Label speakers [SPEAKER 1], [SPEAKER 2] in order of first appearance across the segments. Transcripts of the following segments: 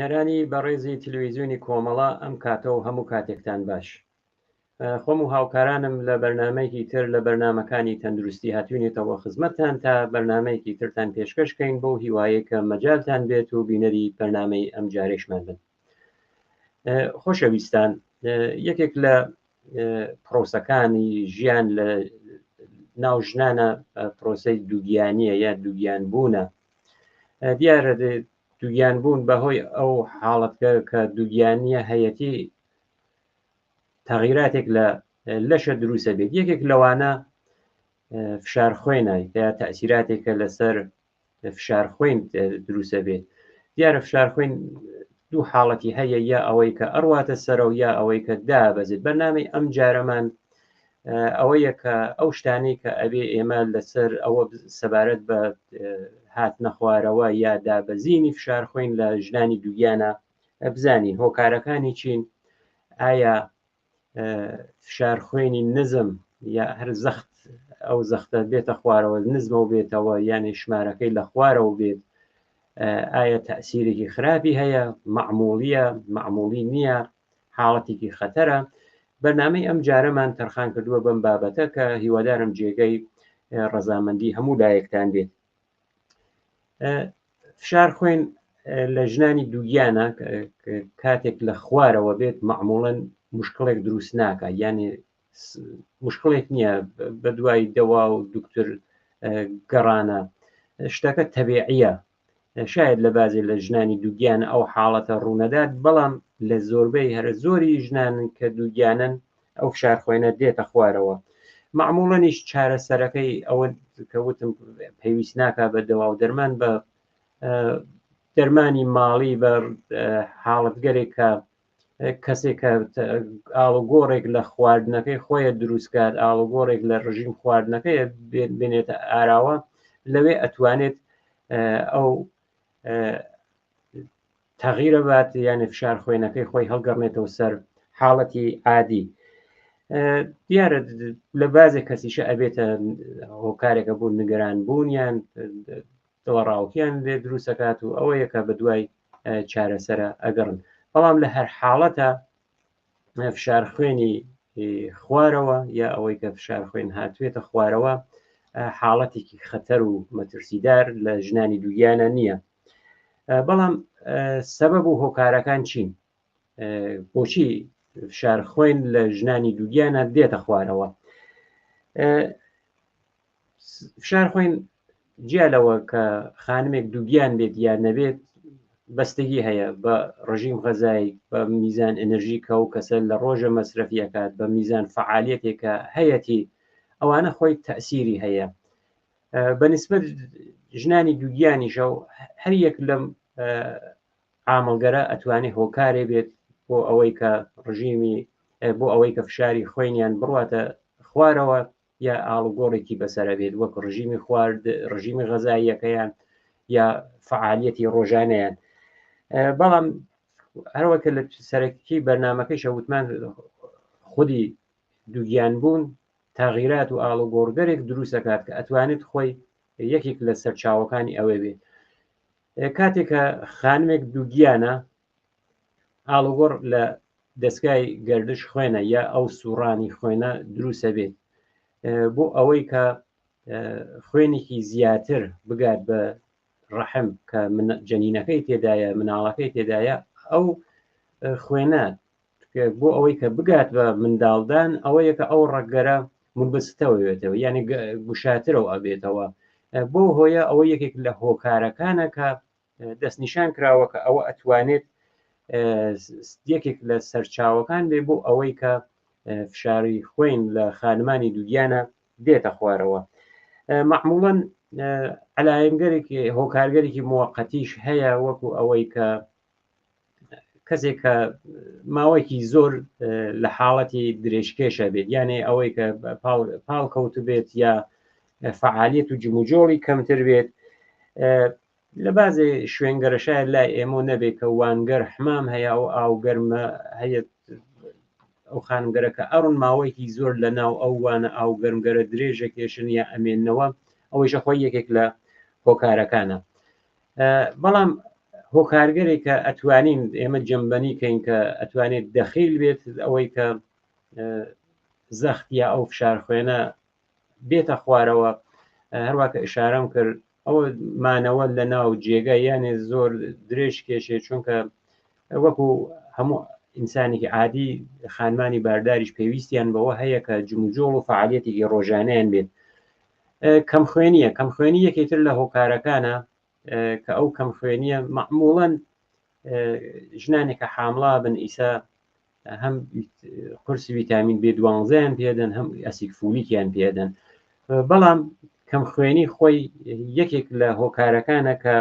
[SPEAKER 1] بینەرانی بەڕێزی تلویزیۆنی کۆمەڵە ئەم کاتەوە هەموو کاتێکتان باش. خۆم و هاوکارانم لە بەرنمەیەکی تر لە بەرنمەکانی تەندروستی هاتوونێتەوە خزمەتتان تا بەرنمەیەکی ترتان پێشکەشکەین بۆ هیوایە کە مەجالتان بێت و بینەری بەرنمەی ئەم جارێشمان بن. خۆشەویستان، یەکێک لە پرۆسەکانی ژیان لە ناو ژنانە پرۆسەی دووگیانیە یا دووگیان بوونە. دیارە دووگیان بوون بەهۆی ئەو حاڵەتگە کە دووگیانیە هەیەتی تەغیراتێک لە لەشە دروستە بێت. یەکێک لەوانە فشار خوێنە یا تەئسیراتێکە لەسەر فشار خوێن دروستە بێت. دیارە فشار خوێن دوو حاڵەتی هەیە، یا ئەوەی کە ئەڕواتە سەرەوە یا ئەوەی کە دابەزێت. بەرنامەی ئەم جارەمان ئەوەیە کە ئەو شتانەی کە ئەبێ ئێمە لەسەر ئەوە سەبارەت بە هات نەخوارەوە یا دابەزینی فشار خوێن لە ژنانی دووگیانە بزانین. هۆکارەکانی چین؟ ئایا فشار خوێنی نزم یا هەر زەخت ئەو زەختە بێتە خوارەوە نزمە و بێتەوە، یانی ژمارەکەی لە خوارەوە بێت؟ ئایا تەئسیرێکی خراپی هەیە؟ معمولیە؟ معمولی نییە؟ حاڵەتێکی خەتەرە؟ بەرنامەی ئەم جارەمان تەرخان کردووە بەم بابەتە کە هیوادارم جێگەی ڕەزامەندی هەموو لایەکتان بێت. فشار خوێن لە ژنانی دووگیانە کاتێک لە خوارەوە بێت معموڵەن مشکڵێک دروست ناکە، یعنی مشکڵێک نییە بە دوای دەوا و دوکتر گەڕانە، شتەکە تەبیعیە. شاید لە بازێ لە ژنانی دووگیان ئەو حاڵەتە ڕوونەدات، بەڵام لە زۆربەی هەر زۆری ژنانن کە دووگیانن ئەو فشار خوێنە دێتە خوارەوە. معموڵەنیش چارەسەرەکەی ئەوە کەوتم پێویست ناکە بە دەوا و دەرمان، بە دەرمانی ماڵی، بە حاڵەتگەرێک کە کەسێک کە ئاڵوگۆڕێک لە خواردنەکەی خۆیە دروستکات، ئاڵوگۆڕێک لە ڕژیم خواردنەکەی بێنێتە ئاراوە، لەوێ ئەتوانێت ئەو تەغیرە بات، یعنی فشار خوێنەکەی خۆی هەڵگەڕنێتەوە سەر حاڵەتی عادی. دیارە لە بازێک کەسیشە ئەبێتە هۆکارێکە بوو نیگەران بوونیان دڵڕاوکیان لێ دروستەکات و ئەوەیە کە بە دوای چارەسەرە ئەگەڕن. بەڵام لە هەر حاڵەتە فشار خوێنی خوارەوە یا ئەوەی کە فشار خوێن هاتوێتە خوارەوە حاڵەتێکی خەتەر و مەترسیدار لە ژنانی دووگیانە نییە. بەڵام سەبەب و هۆکارەکان چین؟ بۆچی فشار خوێن لە ژنانی دووگیانە دێتە خوارەوە؟ فشار خوێن جیالەوە کە خانمێک دووگیان بێت یا نەبێت بەستگی هەیە بە ڕژیم غەزایی، بە میزان ئەنەرژی کە و کەسە لە ڕۆژە مەسرەفیەکات، بە میزان فعالیەتێکە هەیەتی، ئەوانە خۆی تەئسیری هەیە. بەنسبەت ژنانی دووگیانیشە و هەر یەک لەم عامڵگەرە ئەتوانێت هۆکارێ بێت بۆ ئەوەی کە ڕژیمی بۆ ئەوەی کە فشاری خوێنیان بڕواتە خوارەوە یا ئاڵوگۆڕێکی بەسەرە بێت، وەک ڕژیمی خوارد، ڕژیمی غەزاییەکەیان یا فعالیەتی ڕۆژانەیان. بەڵام هەروەکە لە سەرەکی بەرنمەکەی شەوتمان خودی دووگیان بوون تاغیرات و ئاڵوگۆڕگەرێک دروستەکات کە ئەتوانێت خۆی یەکێک لە سەرچاوەکانی ئەوێ بێت. کاتێکە خانمێک دووگیانە ئاڵوگۆڕ لە دەستگای گەردش خوێنە یا ئەو سوڕانی خوێنە دروستە بێت بۆ ئەوەی کە خوێنێکی زیاتر بگات بە ڕەحم کە جەنینەکەی تێدایە، مناڵەکەی تێدایە، ئەو خوێنە بۆ ئەوەی کە بگات بە منداڵدان ئەوەیە کە ئەو ڕەگەرە منبەستەوەێتەوە، یعنی گوشاترەوە ئەبێتەوە. بۆ هۆیە ئەوە یەکێک لە هۆکارەکانە کە دەستنیشان کراوە کە ئەوە ئەتوانێت یەکێک لە سەرچاوەکان بێ بۆ ئەوەی کە فشاری خوێن لە خانمانی دووگیانە دێتە خوارەوە. معموڵەن علایمگەرێکی هۆکارگەرێکی موقتیش هەیە، وەکو ئەوەی کە کەسێک کە ماوەیەکی زۆر لە حاڵەتی درێژکێشە بێت، یانێ ئەوەی کە پاڵکەوت بێت یا فعالیت و جموجۆڵی کەمتر بێت. لە بازێ شوێنگەرەشای لای ئێمە نەبێت کە وانگەر حمام هەیە و ئاوگەرمە هەیە، ئەو خانمگەرەکە ئەڕون ماوەیەکی زۆر لە ناو ئەو وانە ئاو گەرمگەرە درێژە کێشن یا ئەمێننەوە، ئەوەیشە خۆی یەکێک لە هۆکارەکانە. بەڵام هۆکارگەرێک کە ئەتوانین ئێمە جەمبەنی کەین کە ئەتوانێت دەخیل بێت ئەوەی کە زەخت یا ئەو فشار خوێنە بێتە خوارەوە. هەروەکە ئشارەم کرد ئەوە مانەوە لە ناو جێگە یانێ زۆر درێژ کێشێ، چونکە وەکو هەموو ئینسانێکی عادی خانمانی بارداریش پێویستیان بەوە هەیە کە جموجۆڵ و فعالیەتێکی ڕۆژانەیان بێت. کەم خوێنیە یەکێتر لە هۆکارەکانە کە ئەو کەم خوێنیە معموڵەن ژنانێکە حامڵا بن ئیسا هەم قورسی ڤیتامین B12یان پێدەن، هەم ئەسید فولیکیان پێدەن. بەڵام کەم خوێنی خۆی یەکێک لە هۆکارەکانە کە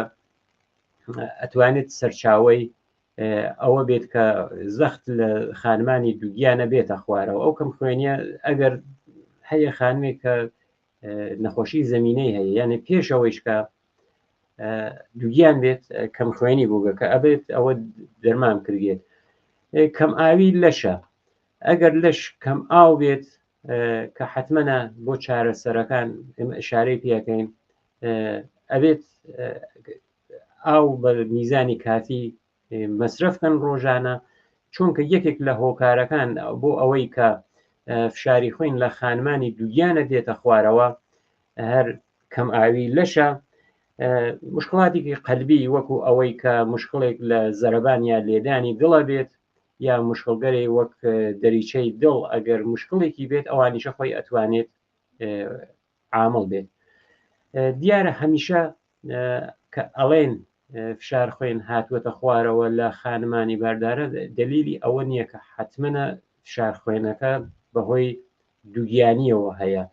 [SPEAKER 1] ئەتوانێت سەرچاوەی ئەوە بێت کە زەخت لە خانمانی دووگیانە بێتە خوارەوە. ئەو کەم خوێنیە ئەگەر هەیە خانمێک کە نەخۆشی زەمینەی هەیە، یانێ پێشەوەیش کە دووگیان بێت کەم خوێنی بووگە کە ئەبێت ئەوە دەرمان کردێت. کەم ئاوی لەشە، ئەگەر لەش کەم ئاو بێت کە حتممەە بۆ چارەسەرەکان ئێمە ئشارەی پێەکەین، ئەبێت ئاو بە میزانی کافی مەصرفکەن ڕۆژانە، چونکە یەکێک لە هۆکارەکان بۆ ئەوەی کە فشاری خوێن لە خانمانی دووگیانە دێتە خوارەوە هەر کەم ئاوی لەشە. مشکڵاتێکی قەلبی وەکو ئەوەی کە مشکڵێک لە زەرەبان یا لێدانی دڵە بێت یا مشکڵگەری وەک دەریچەی دڵ ئەگەر مشکڵێکی بێت ئەوانیشە خۆی ئەتوانێت عامڵ بێت. دیارە هەمیشە کە ئەڵێن فشار خوێن هاتووەتە خوارەوە لە خانمانی باردارە دلیلی ئەوە نییە کە حتممەە فشار خوێنەکە بەهۆی دووگیانیەوە هەیە.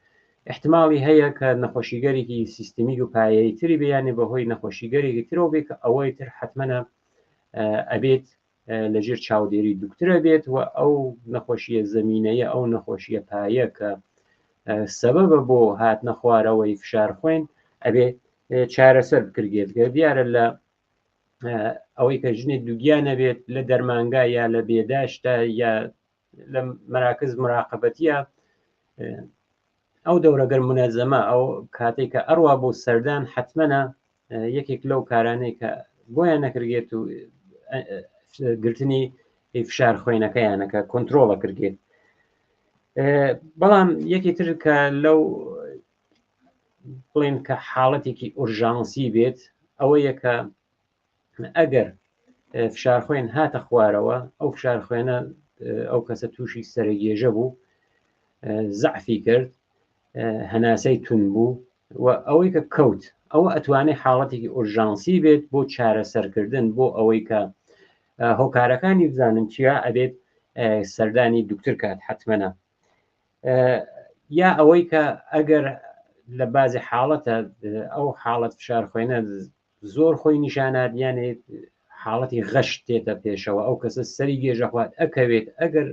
[SPEAKER 1] احتماڵی هەیە کە نەخۆشیگەرێکی سیستمیک و پایەی تری بەیانێ بەهۆی نەخۆشیگەرێکی ترەوە بێت کە ئەوەی تر حتممەە ئەبێت لەژێر چاودێری دوکترە بێت و ئەو نەخۆشیە زەمینەیە ئەو نەخۆشیە پایە کە سەبەبە بۆ هاتنە خوارەوەی فشار خوێن ئەبێت چارەسەر بکرێت. دیارە لە ئەوەی کە ژنێک دووگیانە بێت لە دەرمانگا یا لە بێداشتە یا لە مراکز مراقبەتیە، ئەو دەورەگەر منەزەمە ئەو کاتێک کە ئەڕوا بۆ سەردان حتممەە یەکێک لەو کارانەی کە بۆیان نەکرێت و گرتنی فشار خوێنەکەیانەکە کۆنتترۆڵە کردێت. بەڵام یەکی تر کە لەو بڵێن کە حاڵەتێکی ئورژانسی بێت ئەوە یەکە ئەگەر فشار خوێن هاتە خوارەوە ئەو فشار خوێنە ئەو کەسە تووشی سەرگێژە بوو، زەعفی کرد، هەناسەی تون بوو و ئەوەی کە کەوت ئەوە ئەتوانێت حاڵەتێکی ئورژانسی بێت بۆ چارەسەرکردن بۆ ئەوەی کە هۆکارەکانی بزانن چیا ئەبێت سەردانی دوکتر کات حتممەە، یا ئەوەی کە ئەگەر لە بازی حاڵەتە ئەو حاڵەت فشار خوێنە زۆر خۆی نیشانات یانێ حاڵەتی غەشت تێتە پێشەوە ئەو کەسە سەری گێژەخوات ئەکەوێت، ئەگەر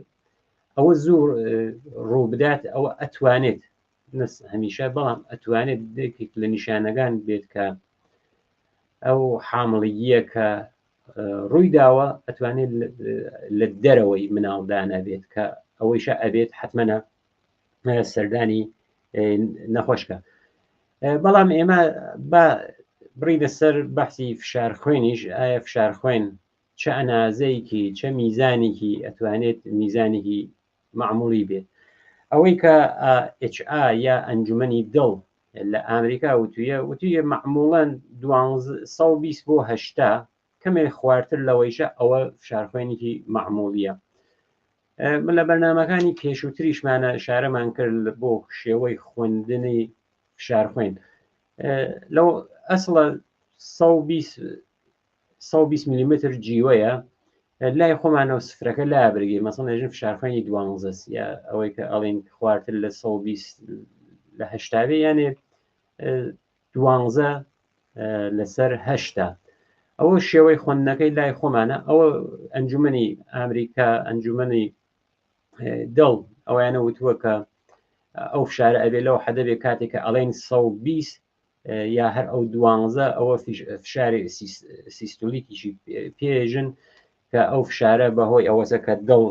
[SPEAKER 1] ئەوە زۆر ڕوو بدات ئەوە ئەتوانێت هەمیشە بەڵام ئەتوانێت دێکێک لە نیشانەکان بێت کە ئەو حامڵیە کە ڕووی داوە ئەتوانێت لە دەرەوەی مناڵدانە بێت کە ئەوەیشە ئەبێت حتممەە سەردانی نەخۆشکە. بەڵام ئێمە با بڕینە سەر بەحسی فشار خوێنیش. ئایا فشار خوێن چه ئەنازەیەکی چه میزانێکی ئەتوانێت میزانێکی معمولی بێت؟ ئەوەی کە HA یا ئەنجومەنی دڵ لە ئامریکا وتویە معموڵەن 120 بۆ 80 کەمێک خواردتر لەوەیشە ئەوە فشار خوێنێکی معمولیە. من لە بەرنامەکانی پێشووتریشمانە شارەمان کرد بۆ شێوەی خوێندنی فشار خوێن. لەو ئەسڵە 120 میلیمتر جیوەیە لای خۆمانەوە سفرەکە لا برگێ مەسڵ نەژن فشار خوێنی 12 یا ئەوەی کە ئەڵێن خواردتر لە 120 لە 80 یانێ 12 لەسەر 80 ئەوە شێوەی خوێندنەکەی لای خۆمانە. ئەوە ئەنجومەنی ئامریکا ئەنجومەنی دڵ ئەویانە وتووە کە ئەو فشارە ئەبێ لەو حەدەبێ کاتێک کە ئەڵێن 120 یا هەر ئەو 12 ئەوە فشاری سیستولیکیشی پێژن کە ئەو فشارە بەهۆی ئەوەسە کە دڵ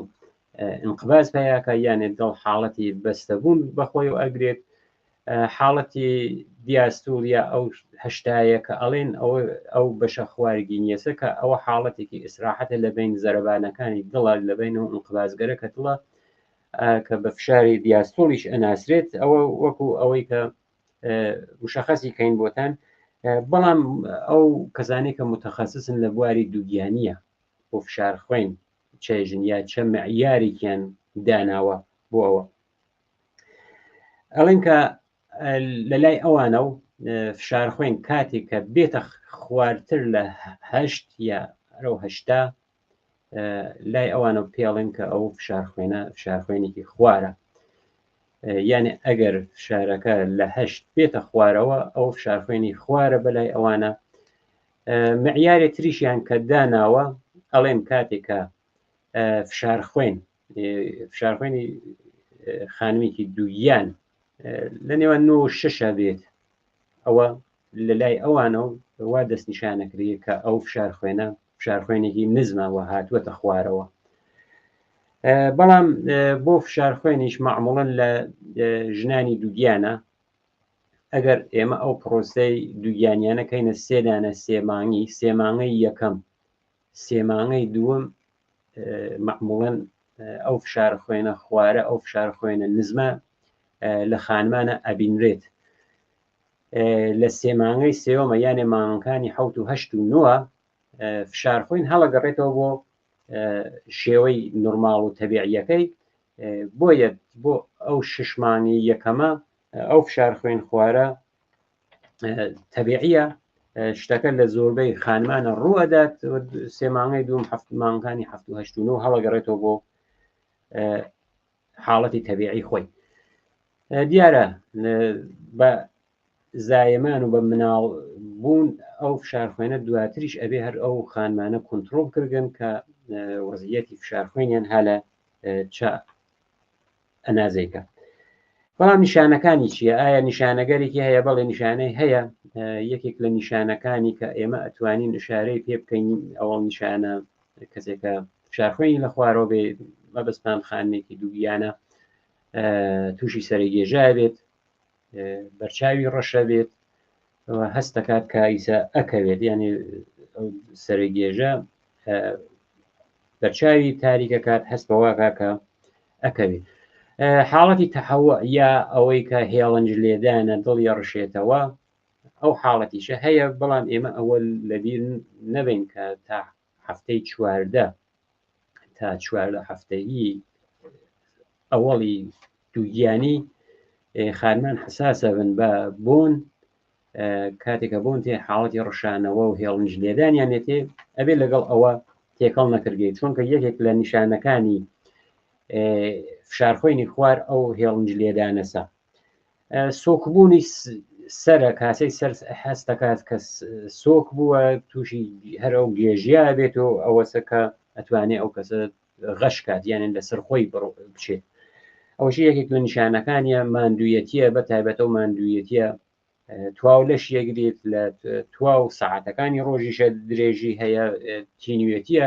[SPEAKER 1] انقباز پیاکە یانێ دڵ حاڵەتی بەستەبوون بەخۆی و ئەگرێت حاڵەتی دیاستوریە ئەو هەشتایە کە ئەڵێن ئەو بەشە خواردگینیەسە کە ئەوە حاڵەتێکی ئیسراحەتە لە بین زەرەبانەکانی دڵە لە بینەوە ئینقبازگەرە کە دڵە کە بە فشاری دیاستۆلیش ئەناسرێت ئەوە وەکو ئەوەی کە مشخەسی کەین بۆتان بەڵام ئەو کەسانی کە متخەسسن لە بواری دووگیانیە بۆ فشار خوێن چێژن یا چە معیارێکیان داناوە بۆ ئەوە ئەڵێن کە لە لای ئەوانە و فشار خوێن کاتێک کە بێتە خواردتر لە هەشت یا ئەو هەشتا لای ئەوانە پێڵێن کە ئەو فشار خوێنە فشار خوێنێکی خوارە یعنی ئەگەر فشارەکە لە هەشت بێتە خوارەوە ئەو فشار خوێنی خوارە بەلای ئەوانە معیارێ تریشیان کە داناوە ئەڵێن کاتێکە فشار خوێنی خانمێکی دوویان لە نێوان 96 بێت ئەوە لە لای ئەوانە وا دەستنیشانەکرێت کە ئەو فشار خوێنە فشار خوێنێکی نزمەوە هاتووەتە خوارەوە بەڵام بۆ فشار خوێنیش معموڵەن لە ژنانی دووگیانە ئەگەر ئێمە ئەو پرۆسەی دووگیانیانەکەینە سێدانە سێمانگەی یەکەم سێمانگەی دووەم معموڵەن ئەو فشار خوێنە خوارە ئەو فشار خوێنە نزمە لە خانمانە ئەبینرێت لە سێمانگەی سێوەمە یانێ مانگەکانی 7 و 8 و 9 فشار خوێن هەڵەگەڕێتەوە بۆ شێوەی نورماڵ و تەبیعیەکەی بۆ ئەو 6 مانگی یەکەمە ئەو فشار خوێن خوارە تەبیعیە شتەکە لە زۆربەی خانمانە ڕوەدات سێمانگەی دوم مانگەکانی 7 و 8 و 9 هەڵەگەڕێتەوە بۆ حاڵەتی تەبیعی خۆی دیارە بە زایمان و بە مناڵ بوون ئەو فشار خوێنە دواتریش ئەبێ هەر ئەو خانمانە کۆنتترۆل کردن کە وەزیەتی فشار خوێنیان هەلە چا ئەنازەیکە بەڵام نیشانەکانی چییە؟ ئایا نیشانەگەرێکی هەیە؟ بەڵێ نیشانەی هەیە یەکێک لە نیشانەکانی کە ئێمە ئەتوانین ئشارەی پێ بکەین ئەوە نیشانە کەسێکە فشار خوێنی لە خوارەوە بێ مەبەستمان خانمێکی دووگیانە تووشی سەرگێژە بێت بەرچاوی ڕەشە بێت هەست دەکات کە ئیسا ئەکەوێت یعنی سەرگێژە بەرچاوی تاریکە کات هەست بەواکە کە ئەکەوێت حاڵەتی تەحەوە یا ئەوەی کە هێڵنج لێدانە دڵی ڕشێتەوە ئەو حاڵەتیشە هەیە بەڵام ئێمە ئەوە لەبیر نەبین کە تا هەفتەی چواردە تا چواردە هەفتەیی ئەوەڵی دووگیانی خانمان حساسە بن بە بۆن کاتێکە بۆن تێ حاڵەتی ڕشانەوە و هێڵنج لێدانیانێتێ ئەبێ لەگەڵ ئەوە تێکەڵ نەکردێت چونکە یەکێک لە نیشانەکانی فشار خوێنی خوار ئەو هێڵنج لێدانەسە سۆکبوونی سرە کاسەی سەر هەست دەکات کە سۆک بووە تووشی هەر ئەو گێژیا بێت و ئەوەسە کە ئەتوانێت ئەو کەسە غەش کات یانێن لەسەر خۆی بچێت ئەوش یەکێک لە نیشانەکانیە ماندوویەتیە بە تایبەتە و ماندوویەتیە تواو لەش یەگرێت لە تواو سەعاتەکانی ڕۆژیشە درێژی هەیە تینوێتیە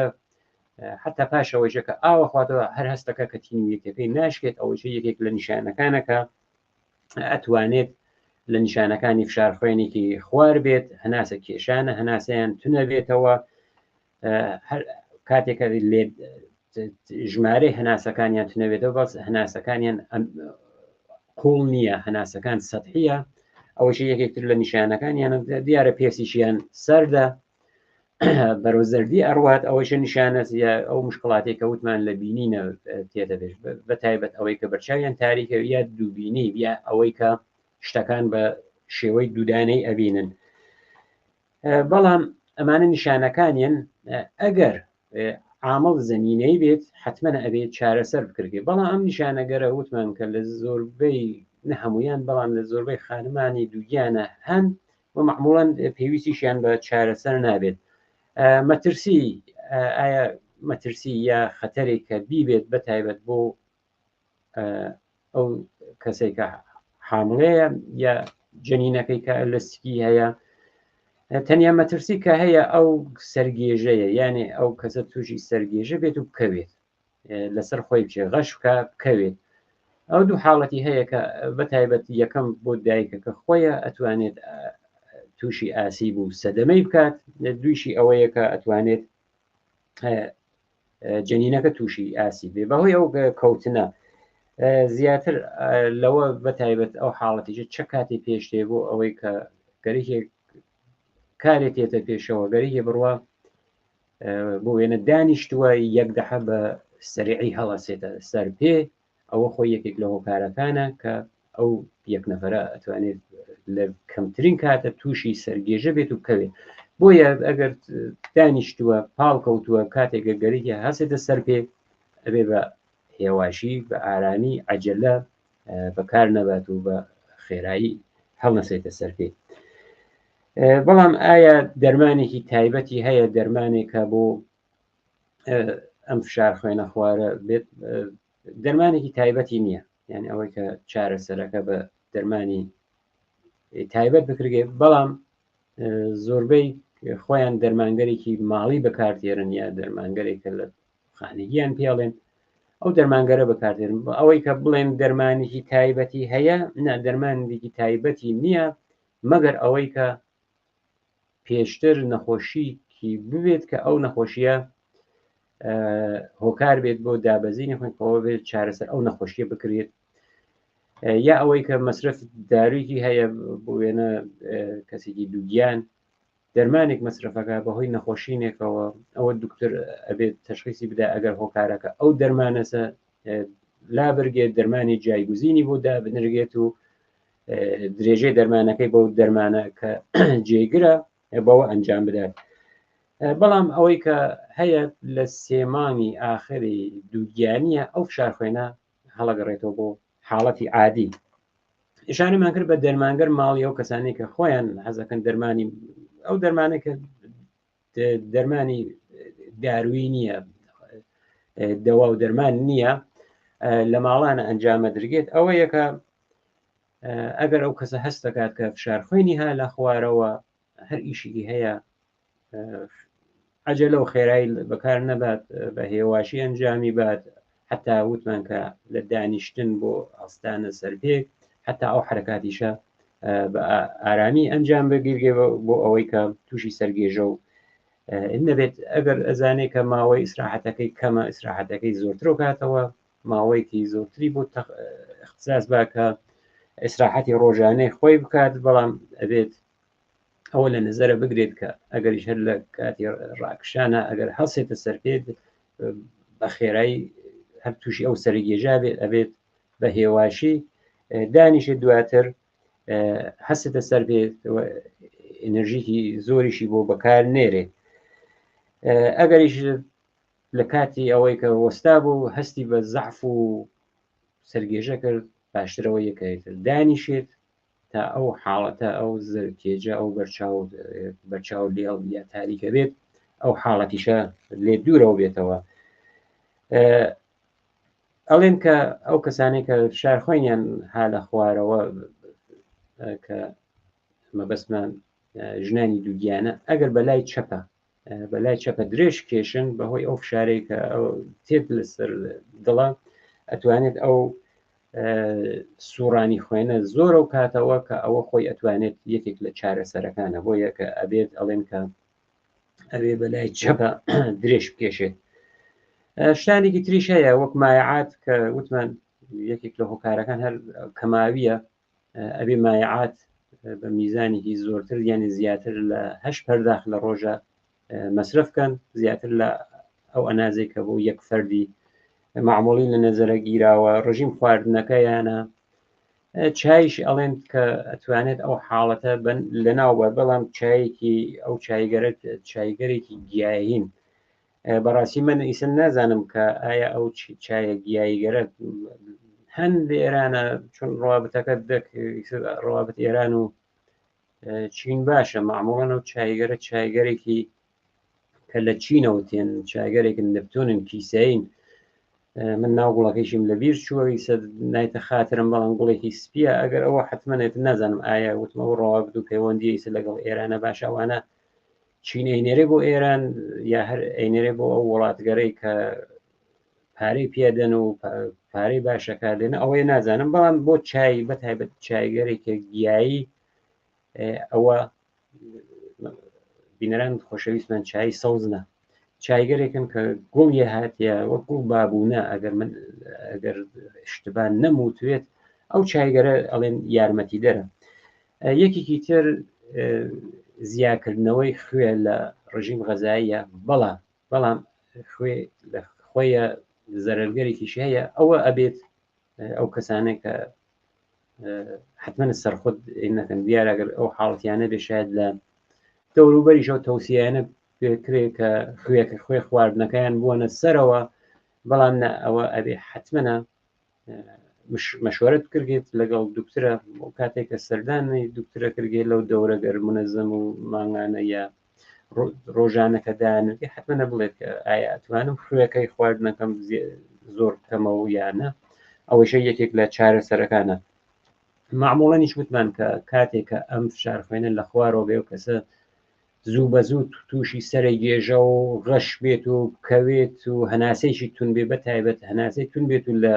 [SPEAKER 1] حتا پاشەوەیشە کە ئاوە خواتەوە هەر هەستەکە کە تینوێتەکەی ناشکێت ئەوەش یەکێک لە نیشانەکانەکە ئەتوانێت لە نیشانەکانی فشار خوێنێکی خوار بێت هەناسە کێشانە هەناسەیان تونە بێتەوە کاتێکە لێ ژمارەی هەناسەکانیان تونەبێتەوە بەس هەناسەکانیان قوڵ نییە هەناسەکان سەدحیە ئەوەش یەکێکتر لە نیشانەکانیان دیارە پێسیشیان سەردە بەرەو زەردی ئەڕوات ئەوەش نیشانە ئەو مشکڵاتێک کە وتمان لە بینینە تێدە بێت بە تایبەت ئەوەی کە بەرچاویان تاریکە یا دووبینی یا ئەوەی کە شتەکان بە شێوەی دوودانەی ئەبینن بەڵام ئەمانە نیشانەکانیان ئەگەر عامڵ زەمینەی بێت حتمما ئەبێت چارەسەر بکرێت بەڵام ئەم نیشانەگەرە وتمان کە لە زۆربەی نەهەمویان بەڵام لە زۆربەی خانمانی دووگیانە هەن و معموڵەن پێویستیشیان بە چارەسەر نابێت مەترسی ئایا مەترسی یا خەتەرێک کە بیبێت بە تایبەت بۆ ئەو کەسێکە حامڵەیە یا جەنینەکەی کە لەسکی هەیە تەنیا مەترسی کە هەیە ئەو سەرگێژەیە یعنی ئەو کەسە تووشی سەرگێژە بێت و بکەوێت لەسەر خۆی بچێ غەش بکە بکەوێت ئەو دوو حاڵەتی هەیە کە بەتایبەت یەکەم بۆ دایکە کە خۆیە ئەتوانێت تووشی ئاسیب و سەدەمەی بکات، دویشی ئەوەیە کە ئەتوانێت جەنینەکە تووشی ئاسی بێ بەهۆی ئەو کەوتنە. زیاتر لەوە بەتایبەت ئەو حاڵەتیش چه کاتی پێشتێ بۆ ئەوەی کە گەرێک کارێک تێتە پێشەوە گەریە بڕوە بۆ وێنە دانیشتووە یەک دەحە بە سەریعی هەڵەسێتە سەر پێ، ئەوە خۆی یەکێک لە هۆکارەکانە کە ئەو یەک نەفەرە ئەتوانێت لە کەمترین کاتە تووشی سەرگێژە بێت و بکەوێت. بۆیە ئەگەر دانیشتووە پاڵکەوتووە کاتێکە گەریە هەسێتە سەر پێ ئەبێ بە هێواشی بە ئارامی عەجەلە بەکار نەبات و بە خێرایی هەڵنەسێتە سەر پێ. بەڵام ئایا دەرمانێکی تایبەتی هەیە دەرمانێکە بۆ ئەم فشار خوێنە خوارە بێت؟ دەرمانێکی تایبەتی نییە، یعنی ئەوەی کە چارەسەرەکە بە دەرمانی تایبەت بکرێ، بەڵام زۆربەی خۆیان دەرمانگەرێکی ماڵی بەکارتێرن یا دەرمانگەرێکە لە خانگییان پێڵێن ئەو دەرمانگەرە بەکارتێرن. ئەوەی کە بڵێن دەرمانێکی تایبەتی هەیە، نه دەرمانێکی تایبەتی نییە مەگەر ئەوەی کە پێشتر نەخۆشیکی ببێت کە ئەو نەخۆشیە هۆکار بێت بۆ دابەزینی خوێنەوە بێت چارەسەر ئەو نەخۆشیە بکرێت، یا ئەوەی کە مەصرف دارویکی هەیە بۆ وێنە کەسێکی دووگیان دەرمانێک مەصرفەکە بەهۆی نەخۆشینێکەوە ئەوە دکتۆر ئەبێت تەشخیصی بدا ئەگەر هۆکارەکە ئەو دەرمانەسە لا بگێت دەرمانی جایگوزینی بۆ دابنرگێت و درێژەی دەرمانەکەی بەو دەرمانە کە جێگرە بەوە ئەنجام بدات. بەڵام ئەوەی کە هەیە لە سێمانی ئاخری دووگیانیە ئەو فشار خوێنە هەڵەگەڕێتەوە بۆ حاڵەتی عادی. ئشانەمان کرد بە دەرمانگەر ماڵی ئەو کەسانی کە خۆیان حەزەکەن دەرمانی ئەو دەرمانێکە دەرمانی داروی نییە، دەوا و دەرمان نییە، لە ماڵانە ئەنجامە درگێت. ئەوە یەکە ئەگەر ئەو کەسە هەست دەکات کە فشار خوێنی ها لە خوارەوە هەر ئیشی هەیە عەجەلە و خێرایی بەکار نەبات، بە هێواشی ئەنجامی بات، حتا وتمان کە لە دانیشتن بۆ ئەستانە سەر پێ حتا ئەو حرەکاتیشە بە ئارامی ئەنجام بگیرگێ بۆ ئەوەی کە تووشی سەرگێژە و نەبێت. ئەگەر ئەزانێت کە ماوەی ئیسراحەتەکەی کەمە ئیسراحەتەکەی زۆرتر کاتەوە ماوەیەکی زۆرتری بۆ اختصاص باکە ئیسراحەتی ڕۆژانەی خۆی بکات، بەڵام ئەبێت ئەوە لە نظرە بگرێت کە ئەگەریش هەر لە کاتی ڕاکشانە ئەگەر هەڵسێتە سەر پێت بە خێرایی هەر تووشی ئەو سەرگێژا بێت ئەبێت بە هێواشی دانیشێت، دواتر هەستە سەر بێت ئێنەرژیکی زۆریشی بۆ بەکار نێرێ. ئەگەریش لە کاتی ئەوەی کە وەستا بوو هەستی بە زەعف و سەرگێژە کرد باشترەوە یەکەیتر دانیشێت تا ئەو حاڵەتە ئەو زەرکێجە ئەو بەرچاو لێڵ یا تاریکە بێت ئەو حاڵەتیشە لێ دوورەوە بێتەوە. ئەڵێن کە ئەو کەسانی کە فشار خوێنیان ها لە خوارەوە کە مەبەستمان ژنانی دووگیانە ئەگەر بەلای چەپە بەلای چەپە درێژ کێشن بەهۆی ئەو فشارەی کە تێت لەسەر دڵە ئەتوانێت ئەو سوڕانی خوێنە زۆرە و کاتەوە کە ئەوە خۆی ئەتوانێت یەکێک لە چارەسەرەکانە بۆ یەکە ئەبێت ئەڵێن کە ئەوێ بەلای چەپە درێژ بکێشێت. شتانێکی تریش هەیە وەک مایعات کە وتمان یەکێک لە هۆکارەکان هەر کەماویە، ئەبێ مایعات بە میزانێکی زۆرتر یعنی زیاتر لە 8 پەرداخ لە ڕۆژە مەصرفکەن، زیاتر لە ئەو ئەنازێک کە بۆ یەک فەردی معموڵی لە نەزەرە گیراوە ڕژیم خواردنەکەیانە. چایش ئەڵێن کە ئەتوانێت ئەو حاڵەتە لەناوبە، بەڵام چایەکی ئەو چایگەرێکی گیاهین بەڕاستی من ئیسن نازانم کە ئایا ئەو چایە گیاییگەرە هەند لە ئێرانە چون ڕوابەتەکە ڕوابەت ئێران و چین باشە معموڵەن و چایگەرێکی کە لە چینەوە تێن چایگەرێک نفتونن کیسەین. من ناو گوڵەکەیشیم لە بیر چووەوی سەد نایتە خاترم، بەڵام گوڵێکی سپیە ئەگەر ئەوە حتممەێت نازانم ئایا وتمەوە ڕوابەت و پەیوەندی ئیسە لەگەڵ ئێرانە باشەوانە چین ئەینێرێ بۆ ئێران یا هەر ئەینێرێ بۆ ئەو وڵاتگەرەی کە پارەی پێدەن و پارەی باشەکە دێن ئەوەی نازانم، بەڵام بۆ چای بەتایبەت چایگەرێکە گیایی ئەوە بینەران خۆشەویستمان چای سەوزنە چایگەرێکن کە گوڵیە هاتیە وەکو بابوونە ئەگەر شتبان نەموتوێت ئەو چایگەرە ئەڵێن یارمەتی دەرە. یەکێکی تر زیاکردنەوەی خوێ لە ڕژیم غەزاییە بەڵام خوێ لە خۆیە زەرەرگەرێکیش هەیە ئەوە ئەبێت ئەو کەسانێک کە حتمما سەرخۆت نەکەن دیارەگەر ئەو حاڵەتیانە بێ شاید لە دەوروبەریشەوە تەوسیانە پێکرێ کە خوێکە خوێ خواردنەکەیان بوونە سەرەوە بەڵام ئەوە ئەبێ حتمما مەشوەرەت کردێت لەگەڵ دوکترە کاتێککە سەردانی دوکترە کردێت لەو دەورەگەر منەزەم و ماگانە یا ڕۆژانەکە دانێت حتمما بڵێت کە ئایا ئەتوانم خوێەکەی خواردنەکەم زۆر کەمە و یانە ئەوەشە یەکێک لە چارەسەرەکانە. معموڵەنیش وتمان کە کاتێککە ئەم فشار خوێنە لە خوارەوە بێ و کەسە زوو بە زوو تووشی سەری گێژە و غەش بێت و کەوێت و هەناسەیشی تون بێ بەتایبەت هەناسەی تون بێت و لە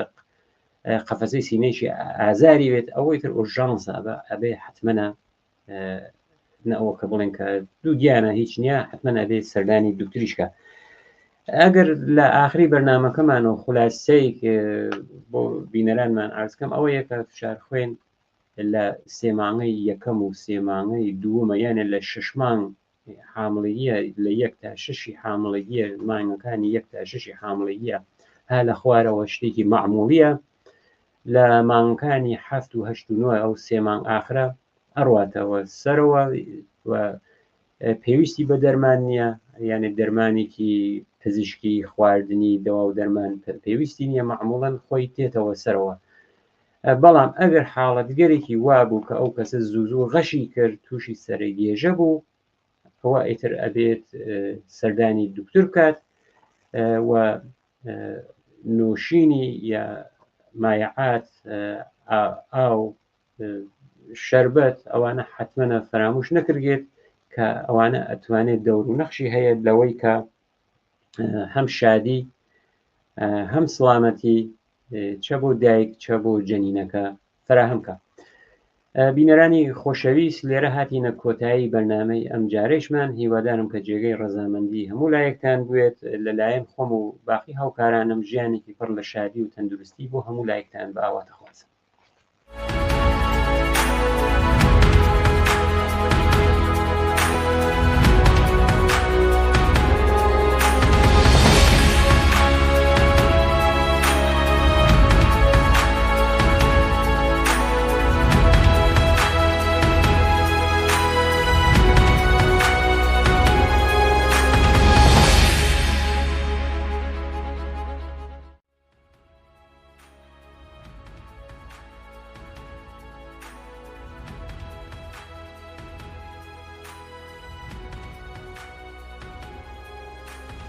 [SPEAKER 1] قەفەسەی سینەیشی ئازاری بێت ئەوەی تر ئۆژانسە ئەبێ حتمما نەوە کە بڵێن کە دوو دیانە هیچ نییە حتمما ئەبێت سەردانی دوکتریشکە. ئەگەر لە ئاخری بەرنامەکەمانەوە خولاسەیەک بۆ بینەرانمان ئارزکەم ئەوە یەکە فشار خوێن لە سێمانگەی یەکەم و سێمانگەی دووەمە یانە لە 6 مانگ حامڵەییە لە 1 تا 6 حامڵەییە مانگەکانی 1 تا 6 حامڵەییە ها لە خوارەوە شتێکی معمولیە لە مانگەکانی 7 و 8 و 9 ئەو سێ مانگ ئاخرە ئەڕواتەوە سەرەوە و پێویستی بە دەرمان نییە یانە دەرمانێکی پزیشکی خواردنی دەوا و دەرمان پێویستی نییە معموڵەن خۆی تێتەوە سەرەوە. بەڵام ئەگەر حاڵەتگەرێکی وابوو کە ئەو کەسە زوو غەشی کرد تووشی سەرگێژە بوو ئەوە ئیتر ئەبێت سەردانی دوکتور کات و نووشینی یا مایعات ئاو شەربەت ئەوانە حتمما فەراموش نەکرێت کە ئەوانە ئەتوانێت دەور و نەخشی هەیە لەوەی کە هەم شادی هەم سڵامەتی چە بۆ دایک چە بۆ جەنینەکە فراهەمکە. بینەرانی خۆشەویست لێرە هاتینە کۆتایی بەرنامەی ئەم جارێشمان هیوادارم کە جێگەی ڕەزامەندی هەموو لایەکتان بوێت لەلایەن خۆم و باقی هاوکارانم ژیانێکی پڕ لە شادی و تەندروستی بۆ هەموو لایەکتان بە ئاواتە.